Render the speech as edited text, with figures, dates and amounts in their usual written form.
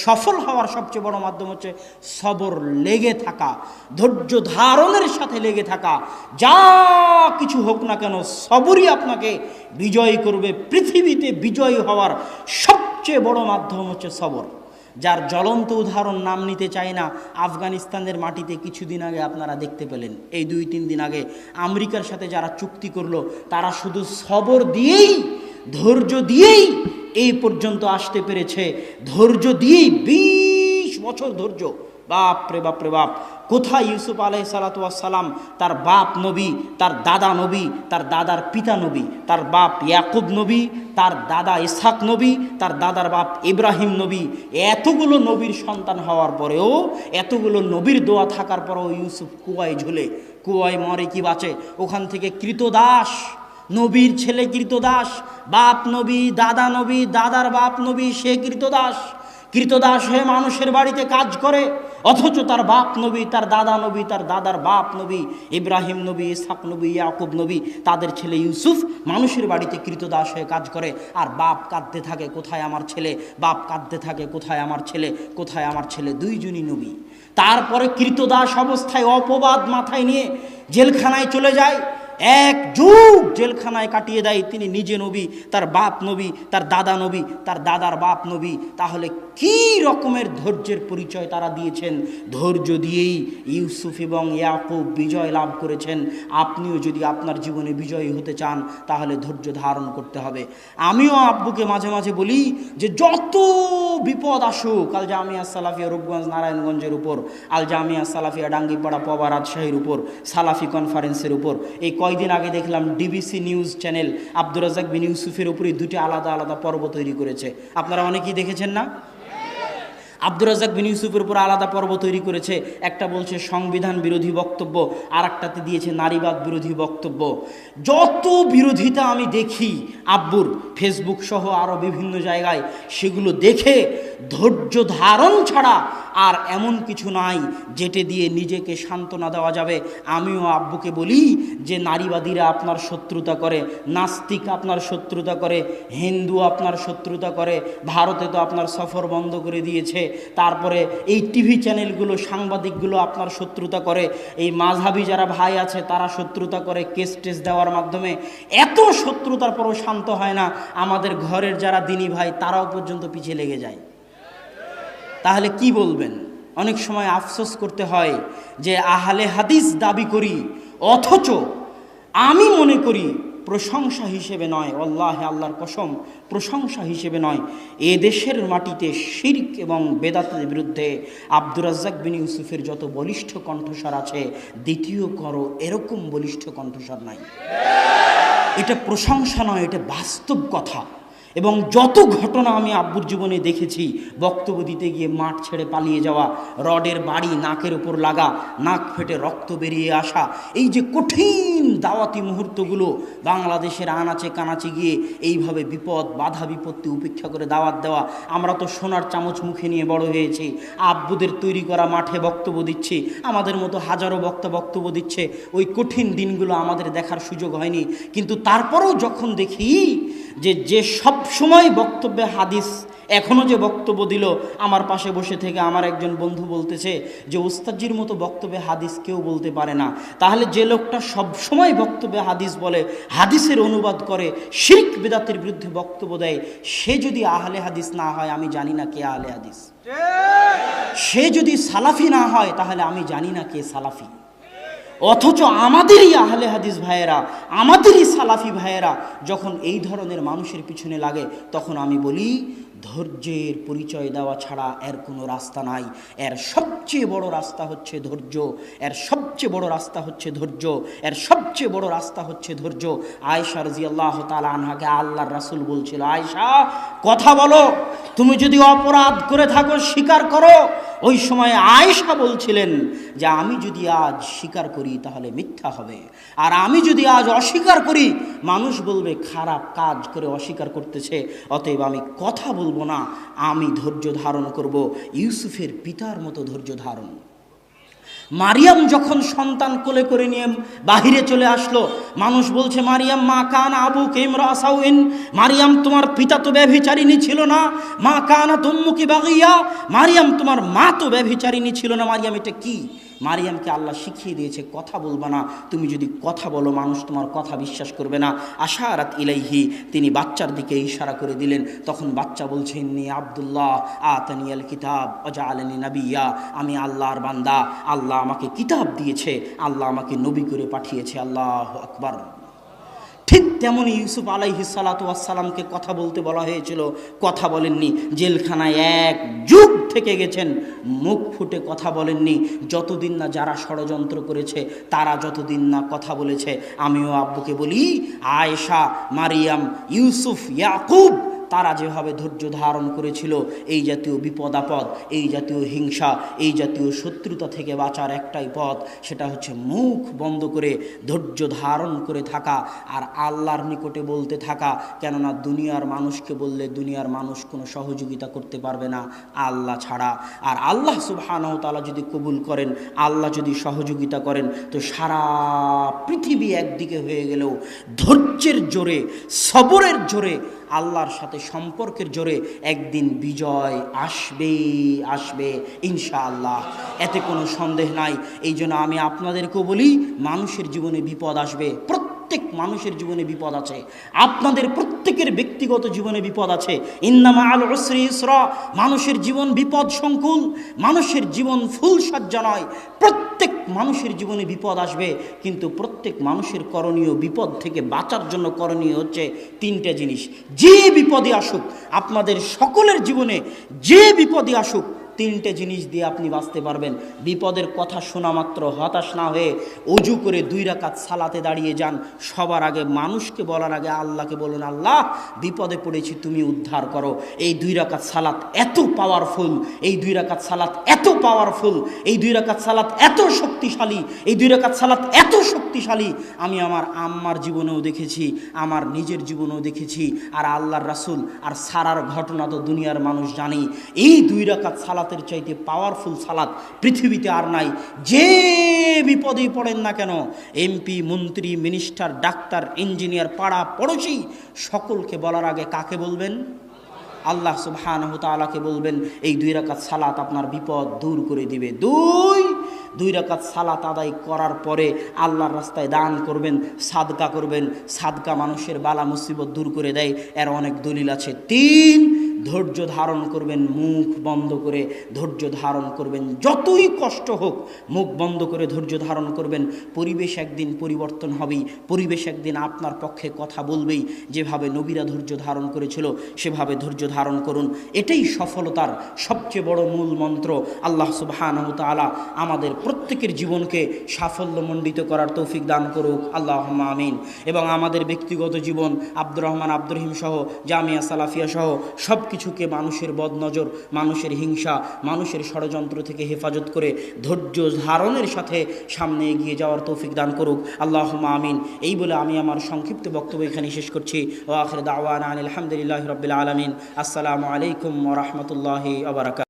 সফল হওয়ার সবচেয়ে বড় মাধ্যম হচ্ছে সবর, লেগে থাকা, ধৈর্য ধারণের সাথে লেগে থাকা। যা কিছু হোক না কেন সবরই আপনাকে বিজয়ী করবে। পৃথিবীতে বিজয়ী হওয়ার সবচেয়ে বড় মাধ্যম হচ্ছে সবর, যার জ্বলন্ত উদাহরণ নাম নিতে চাই না। আফগানিস্তানের মাটিতে কিছুদিন আগে আপনারা দেখতে পেলেন, এই 2-3 দিন আগে আমেরিকার সাথে যারা চুক্তি করলো, তারা শুধু সবর দিয়েই, ধৈর্য দিয়েই এই পর্যন্ত আসতে পেরেছে। ধৈর্য দিয়েই 20 বছর ধৈর্য। বাপ রে বাপ রে বাপ! কোথায় ইউসুফ আলাইহিসসালাম, তার বাপ নবী, তার দাদা নবী, তার দাদার পিতা নবী, তার বাপ ইয়াকুব নবী, তার দাদা ইসহাক নবী, তার দাদার বাপ ইব্রাহিম নবী। এতগুলো নবীর সন্তান হওয়ার পরেও, এতগুলো নবীর দোয়া থাকার পরেও ইউসুফ কুয়ায় ঝুলে, কুয়ায় মরে কি বাঁচে, ওখান থেকে কৃতদাস, নবীর ছেলে কৃতদাস, বাপ নবী, দাদা নবী, দাদার বাপ নবী, সে কৃতদাস। কৃতদাস হয়ে মানুষের বাড়িতে কাজ করে, অথচ তার বাপ নবী, তার দাদা নবী, তার দাদার বাপ নবী ইব্রাহিম নবী, ইসহাক নবী, ইয়াকুব নবী, তাদের ছেলে ইউসুফ মানুষের বাড়িতে কৃতদাস হয়ে কাজ করে। আর বাপ কাঁদতে থাকে, কোথায় আমার ছেলে? বাপ কাঁদতে থাকে, কোথায় আমার ছেলে, কোথায় আমার ছেলে? দুইজনই নবী। তারপরে কৃতদাস অবস্থায় অপবাদ মাথায় নিয়ে জেলখানায় চলে যায়, 1 যুগ জেলখানায় কাটিয়ে দেয়। তিনি নিজে নবী, তার বাপ নবী, তার দাদা নবী, তার দাদার বাপ নবী। তাহলে কি রকমের ধৈর্যের পরিচয় তারা দিয়েছেন! ধৈর্য দিয়েই ইউসুফ এবং ইয়াকুব বিজয় লাভ করেছেন। আপনিও যদি আপনার জীবনে বিজয়ী হতে চান, তাহলে ধৈর্য ধারণ করতে হবে। আমিও আব্বুকে মাঝে মাঝে বলি যে যত বিপদ আসুক, আল জামিয়া সালাফিয়া রূপগঞ্জ নারায়ণগঞ্জের উপর, আল জামিয়া সালাফিয়া ডাঙ্গিপাড়া পবা রাজশাহীর উপর, সালাফি কনফারেন্সের উপর। এই কয়দিন আগে দেখলাম DBC news channel Abdur Razzak Bin ইউসুফের উপরই 2টি আলাদা আলাদা পর্ব তৈরি করেছে। আপনারা অনেকেই দেখেছেন না? আব্দুর রাজ্জাক বিন ইউসুফের উপর আলাদা পর্ব তৈরি করেছে। একটা বলছে সংবিধান বিরোধী বক্তব্য, আর একটাতে দিয়েছে নারীবাদ বিরোধী বক্তব্য। যত বিরোধিতা আমি দেখি আব্বুর, ফেসবুক সহ আরও বিভিন্ন জায়গায়, সেগুলো দেখে ধৈর্য ধারণ ছাড়া আর এমন কিছু নাই যেটা দিয়ে নিজেকে সান্ত্বনা দেওয়া যাবে। আমিও আব্বুকে বলি যে নারীবাদীরা আপনার শত্রুতা করে, নাস্তিক আপনার শত্রুতা করে, হিন্দু আপনার শত্রুতা করে, ভারতে তো আপনার সফর বন্ধ করে দিয়েছে, তারপরে এই টিভি চ্যানেলগুলো, সাংবাদিকগুলো আপনার শত্রুতা করে, এই মাঝহাবি যারা ভাই আছে তারা শত্রুতা করে কেস টেস দেওয়ার মাধ্যমে। এত শত্রুতার পরও শান্ত হয় না। আমাদের ঘরের যারা দিনী ভাই তারাও পর্যন্ত পিছিয়ে লেগে যায়। তাহলে কি বলবেন? অনেক সময় আফসোস করতে হয় যে আহলে হাদিস দাবি করি, অথচ আমি মনে করি প্রশংসা হিসেবে নয়, আল্লাহে আল্লাহর কসম, প্রশংসা হিসেবে নয়, এ দেশের মাটিতে শিরক এবং বেদাতের বিরুদ্ধে আব্দুর রাজ্জাক বিন ইউসুফের যত বলিষ্ঠ কণ্ঠস্বর আছে, দ্বিতীয় করো এরকম বলিষ্ঠ কণ্ঠস্বর নাই। এটা প্রশংসা নয়, এটা বাস্তব কথা। এবং যত ঘটনা আমি আব্বুর জীবনে দেখেছি, বক্তব্য দিতে গিয়ে মাঠ ছেড়ে পালিয়ে যাওয়া, রডের বাড়ি নাকের উপর লাগা, নাক ফেটে রক্ত বেরিয়ে আসা, এই যে কঠিন দাওয়াতি মুহূর্তগুলো, বাংলাদেশের আনাচে কানাচে গিয়ে এইভাবে বিপদ বাধা বিপত্তি উপেক্ষা করে দাওয়াত দেওয়া। আমরা তো সোনার চামচ মুখে নিয়ে বড় হয়েছি, আব্বুদের তৈরি করা মাঠে বক্তব্য দিচ্ছি, আমাদের মতো হাজারো বক্তা বক্তব্য দিচ্ছে। ওই কঠিন দিনগুলো আমাদের দেখার সুযোগ হয়নি, কিন্তু তারপরেও যখন দেখি যে সব সময় বক্তব্যে হাদিস, এখনও যে বক্তব্য দিল, আমার পাশে বসে থেকে আমার একজন বন্ধু বলতেছে যে ওস্তাদজির মতো বক্তব্যে হাদিস কেউ বলতে পারে না। তাহলে যে লোকটা সব সময় বক্তব্যে হাদিস বলে, হাদিসের অনুবাদ করে, শিরক বিদআতের বিরুদ্ধে বক্তব্য দেয়, সে যদি আহলে হাদিস না হয়, আমি জানি না কে আহলে হাদিস। সে যদি সালাফি না হয়, তাহলে আমি জানি না কে সালাফি। অথচ আমাদেরই আহলে হাদিস ভাইয়েরা, আমাদেরই সালাফি ভাইয়েরা যখন এই ধরনের মানুষের পিছনে লাগে, তখন আমি বলি ধৈর্যের পরিচয় দেওয়া ছাড়া এর কোনো রাস্তা নাই। এর সবচেয়ে বড় রাস্তা হচ্ছে ধৈর্য, এর সবচেয়ে বড় রাস্তা হচ্ছে ধৈর্য, এর সবচেয়ে বড় রাস্তা হচ্ছে ধৈর্য। আয়েশা রাদিয়াল্লাহু তাআলা আনহাকে আল্লাহর রাসূল বলছিল, আয়েশা কথা বলো, তুমি যদি অপরাধ করে থাকো স্বীকার করো। ওই সময় আয়েশা বলছিলেন যে আমি যদি আজ স্বীকার করি তাহলে মিথ্যা হবে, আর আমি যদি আজ অস্বীকার করি মানুষ বলবে খারাপ কাজ করে অস্বীকার করতেছে, অতএব আমি কথা বলবো না, আমি ধৈর্য ধারণ করব, ইউসুফের পিতার মতো ধৈর্য ধারণ। মারিয়াম যখন সন্তান কোলে করে নিয়ে বাহিরে চলে আসলো, মানুষ বলছে মারিয়াম মা কানা আবুকা ইমরা সাউইন, মারিয়াম তোমার পিতা তো ব্যভিচারিণী ছিল না, মা কানা তুম্মুকি বাগিয়া, মারিয়াম তোমার মা তো ব্যভিচারিণী ছিল না। মারিয়াম এটা কি? মারিয়ামকে আল্লাহ শিখিয়ে দিয়েছে কথা বলবা না, তুমি যদি কথা বলো মানুষ তোমার কথা বিশ্বাস করবে না। আশারাত ইলাইহি, তিনি বাচ্চার দিকে ইশারা করে দিলেন। তখন বাচ্চা বলছে ইন্নী আব্দুল্লাহ আতানিয়াল কিতাব ওয়াজআলানি নাবিয়্যা, আমি আল্লাহর বান্দা, আল্লাহ আমাকে কিতাব দিয়েছে, আল্লাহ আমাকে নবী করে পাঠিয়েছে। আল্লাহু আকবার। ঠিক তেমনি ইউসুফ আলাইহিস সালাতু ওয়াস সালামকে কথা বলতে বলা হয়েছিল, কথা বলেননি। জেলখানায় এক যুগ থেকে গেছেন, মুখ ফুটে কথা বলেননি, যতদিন না যারা ষড়যন্ত্র করেছে তারা যতদিন না কথা বলেছে। আমিও আব্বুকে বলি, আয়েশা, মারিয়াম, ইউসুফ, ইয়াকুব, তারা যেভাবে ধৈর্য ধারণ করেছিল, এই জাতীয় বিপদ আপদ, এই জাতীয় হিংসা, এই জাতীয় শত্রুতা থেকে বাঁচার একটাই পথ, সেটা হচ্ছে মুখ বন্ধ করে ধৈর্য ধারণ করে থাকা আর আল্লাহর নিকটে বলতে থাকা। কেননা দুনিয়ার মানুষকে বললে দুনিয়ার মানুষ কোনো সহযোগিতা করতে পারবে না আল্লাহ ছাড়া। আর আল্লাহ সুবহানাহু ওয়া তাআলা যদি কবুল করেন, আল্লাহ যদি সহযোগিতা করেন, তো সারা পৃথিবী একদিকে হয়ে গেলেও ধৈর্যের জোরে, সবরের জোরে, আল্লাহর সাথে সম্পর্কের জোরে একদিন বিজয় আসবে, আসবে ইনশাআল্লাহ, এতে কোনো সন্দেহ নাই। এই জন্য আমি আপনাদেরকেও বলি, মানুষের জীবনে বিপদ আসবে, প্রত্যেক মানুষের জীবনে বিপদ আছে, আপনাদের প্রত্যেকের ব্যক্তিগত জীবনে বিপদ আছে। ইন্না মাআল উসরি ইসরা, মানুষের জীবন বিপদ সংকুল, মানুষের জীবন ফুলসজ্জা নয়। প্রত্যেক মানুষের জীবনে বিপদ আসবে, কিন্তু প্রত্যেক মানুষের করণীয়, বিপদ থেকে বাঁচার জন্য করণীয় হচ্ছে তিনটে জিনিস। যে বিপদে আসুক, আপনাদের সকলের জীবনে যে বিপদে আসুক, তিনটে জিনিস দিয়ে আপনি বাঁচতে পারবেন। বিপদের কথা শোনা মাত্র হতাশ না হয়ে অজু করে 2 রাকাত সালাতে দাঁড়িয়ে যান। সবার আগে মানুষকে বলার আগে আল্লাহকে বলুন, আল্লাহ বিপদে পড়েছি, তুমি উদ্ধার করো। এই 2 রাকাত সালাত এত পাওয়ারফুল, এই 2 রাকাত সালাত এত পাওয়ারফুল, এই 2 রাকাত সালাত এত শক্তিশালী, এই 2 রাকাত সালাত এত শক্তিশালী, আমি আমার আম্মার জীবনেও দেখেছি, আমার নিজের জীবনেও দেখেছি, আর আল্লাহর রাসূল আর সারার ঘটনা তো দুনিয়ার মানুষ জানি। এই 2 রাকাত সালাতের চাইতে পাওয়ারফুল সালাত পৃথিবীতে আর নাই। যে বিপদেই পড়েন না কেন, এমপি, মন্ত্রী, মিনিস্টার, ডাক্তার, ইঞ্জিনিয়ার, পাড়া পড়োশি, সকলকে বলার আগে কাকে বলবেন? আল্লাহ সুবহানাহু ওয়া তাআলাকে বলবেন। এই 2 রাকাত সালাত আপনার বিপদ দূর করে দিবে। 2 রাকাত সালাত আদায় করার পরে আল্লাহর রাস্তায় দান করবেন, সাদকা করবেন। সাদকা মানুষের বালা মুসিবত দূর করে দেয়, এর অনেক দলিল আছে। 3, ধৈর্য ধারণ করবেন, মুখ বন্ধ করে ধৈর্য ধারণ করবেন, যতই কষ্ট হোক মুখ বন্ধ করে ধৈর্য ধারণ করবেন। পরিবেশ একদিন পরিবর্তন হবেই, পরিবেশ একদিন আপনার পক্ষে কথা বলবেই। যেভাবে নবীরা ধৈর্য ধারণ করেছিল সেভাবে ধৈর্য ধারণ করুন, এটাই সফলতার সবচেয়ে বড় মূল মন্ত্র। আল্লাহ সুবহানাহু ওয়া তাআলা আমাদের প্রত্যেকের জীবনকে সাফল্যমণ্ডিত করার তৌফিক দান করুক, আল্লাহুম্মা আমিন। এবং আমাদের ব্যক্তিগত জীবন, আব্দুর রহমান, আব্দুর রহিম সহ, জামিয়া সালাফিয়া সহ সব কিছুকে মানুষের বদনজর, মানুষের হিংসা, মানুষের ষড়যন্ত্র থেকে হেফাজত করে ধৈর্য ধারণের সাথে সামনে এগিয়ে যাওয়ার তৌফিক দান করুক, আল্লাহুম্মা আমিন। এই বলে আমি আমার সংক্ষিপ্ত বক্তব্য এখানে শেষ করছি। ওয়া আখিরু দাওয়ানা আনিল হামদুলিল্লাহি রাব্বিল আলামিন। আসসালামু আলাইকুম ওয়া রাহমাতুল্লাহি ওয়া বারাকাতুহু।